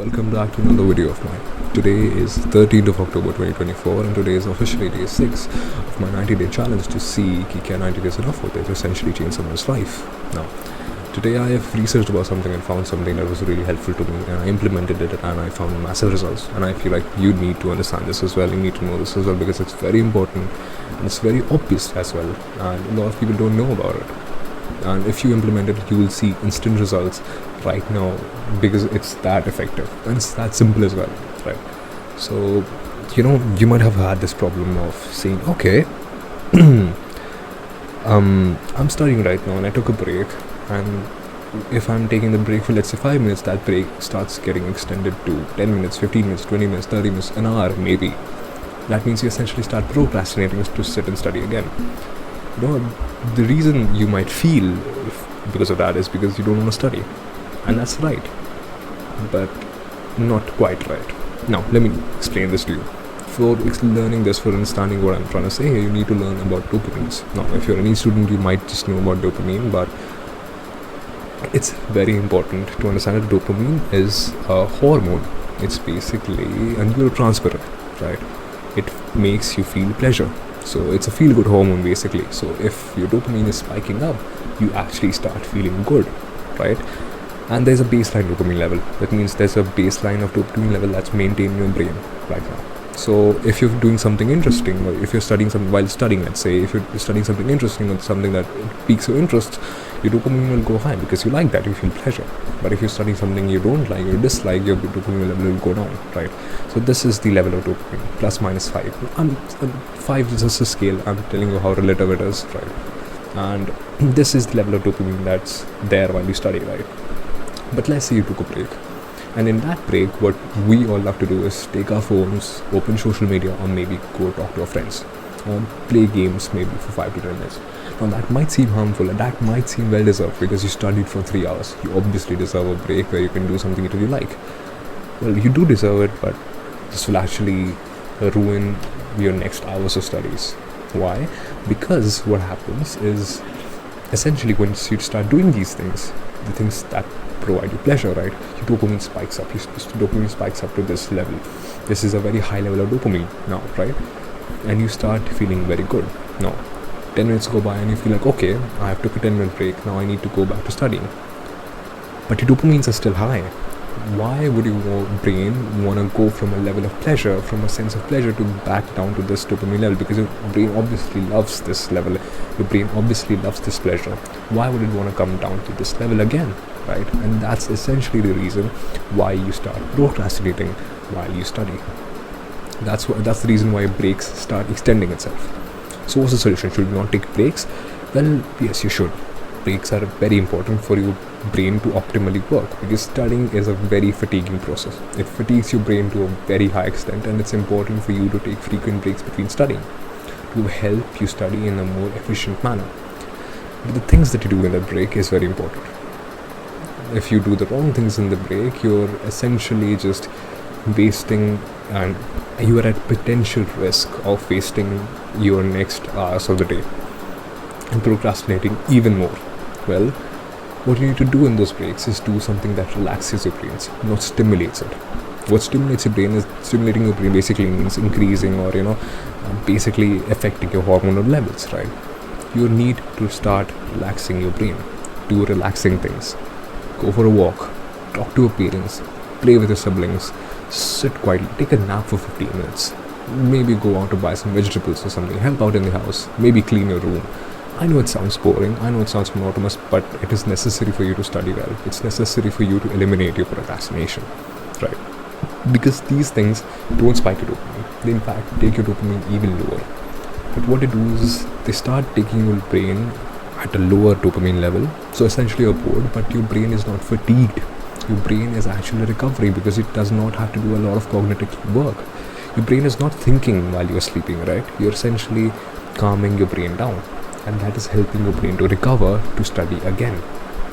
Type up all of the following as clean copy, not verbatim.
welcome back to another video of mine. Today is 13th of October 2024 and today is officially day 6 of my 90-day challenge to see कि क्या 90 days enough होते to essentially change someone's life. Now, today I have researched about something and found something that was really helpful to me, and I implemented it and I found massive results, and I feel like you need to understand this as well, you need to know this as well, because it's very important and it's very obvious as well, and a lot of people don't know about it. And if you implement it, you will see instant results right now because it's that effective and it's that simple as well, right? So, you might have had this problem of saying, okay, I'm studying right now and I took a break, and if I'm taking the break for let's say 5 minutes, that break starts getting extended to 10 minutes, 15 minutes, 20 minutes, 30 minutes, an hour maybe. That means you essentially start procrastinating to sit and study again. The reason you might feel because of that is because you don't want to study, and that's right, but not quite right. Now let me explain this to you. For learning this, for understanding what I'm trying to say here, you need to learn about dopamines. Now if you're any student, you might just know about dopamine, but it's very important to understand that dopamine is a hormone. It's basically a neurotransmitter, right? It makes you feel pleasure. So it's a feel-good hormone basically. So if your dopamine is spiking up, you actually start feeling good, right? And there's a baseline dopamine level. That means there's a baseline of dopamine level that's maintained in your brain right now. So if you're doing something interesting, or if you're studying something while studying, let's say, if you're studying something interesting or something that piques your interest, your dopamine will go high because you like that, you feel pleasure. But if you're studying something you don't like or dislike, your dopamine level will go down, right? So this is the level of dopamine, plus minus 5. 5 is just a scale, I'm telling you how relative it is, right? And this is the level of dopamine that's there while you study, right? But let's say you took a break, and in that break, what we all love to do is take our phones, open social media, or maybe go talk to our friends, or play games maybe for 5 to 10 minutes. Now that might seem harmful, and that might seem well deserved because you studied for 3 hours. You obviously deserve a break where you can do something you really like. Well, you do deserve it, but this will actually ruin your next hours of studies. Why? Because what happens is, essentially once you start doing these things, the things that provide you pleasure, right, your dopamine spikes up. Your dopamine spikes up to this level. This is a very high level of dopamine now, right? And you start feeling very good. Now 10 minutes go by and you feel like, okay, I have took a 10-minute break, now I need to go back to studying. But your dopamines are still high. Why would your brain want to go from a level of pleasure, from a sense of pleasure, to back down to this dopamine level? Because your brain obviously loves this level. Your brain obviously loves this pleasure. Why would it want to come down to this level again, right? And that's essentially the reason why you start procrastinating while you study. That's the reason why breaks start extending itself. So what's the solution? Should you not take breaks? Well, yes, you should. Breaks are very important for your brain to optimally work, because studying is a very fatiguing process. It fatigues your brain to a very high extent, and it's important for you to take frequent breaks between studying to help you study in a more efficient manner. But the things that you do in the break is very important. If you do the wrong things in the break, you're essentially just wasting, and you are at potential risk of wasting your next hours of the day and procrastinating even more. Well, what you need to do in those breaks is do something that relaxes your brain, not stimulates it. What stimulates your brain is, stimulating your brain basically means increasing or basically affecting your hormonal levels, right? You need to start relaxing your brain. Do relaxing things. Go for a walk, talk to your parents, play with your siblings, sit quietly, take a nap for 15 minutes, maybe go out to buy some vegetables or something, help out in the house, maybe clean your room. I know it sounds boring, I know it sounds monotonous, but it is necessary for you to study well. It's necessary for you to eliminate your procrastination, right? Because these things don't spike your dopamine. They in fact take your dopamine even lower. But what they do is they start taking your brain at a lower dopamine level. So essentially you're bored, but your brain is not fatigued. Your brain is actually recovering because it does not have to do a lot of cognitive work. Your brain is not thinking while you're sleeping, right? You're essentially calming your brain down, and that is helping your brain to recover to study again.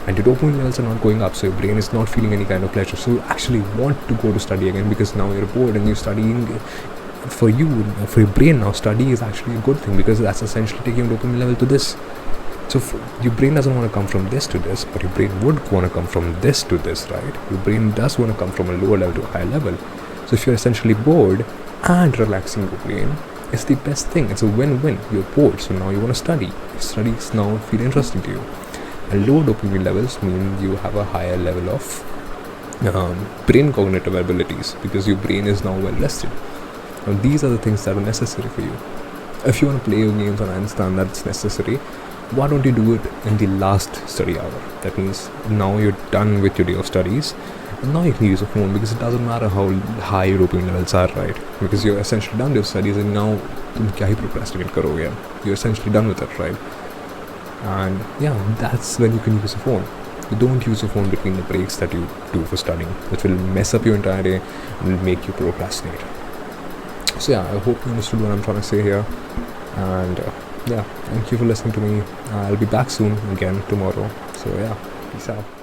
And your dopamine levels are not going up, so your brain is not feeling any kind of pleasure. So you actually want to go to study again because now you're bored and you're studying. For you, for your brain now, study is actually a good thing because that's essentially taking your dopamine level to this. So your brain doesn't want to come from this to this, but your brain would want to come from this to this, right? Your brain does want to come from a lower level to a higher level. So if you're essentially bored and relaxing your brain, it's the best thing. It's a win-win. You're bored, so now you want to study. Studies now feel interesting to you. And low dopamine levels mean you have a higher level of brain cognitive abilities, because your brain is now well rested. Now these are the things that are necessary for you. If you want to play your games, and I understand that's necessary, why don't you do it in the last study hour? That means now you're done with your day of studies, and now you can use a phone, because it doesn't matter how high your dopamine levels are, right? Because you're essentially done with your studies, and now तुम क्या ही procrastinate करोगे? You're essentially done with it, right? And yeah, that's when you can use a phone. You don't use your phone between the breaks that you do for studying, which will mess up your entire day and make you procrastinate. So yeah, I hope you understood what I'm trying to say here. And yeah, thank you for listening to me. I'll be back soon again tomorrow. So yeah, peace out.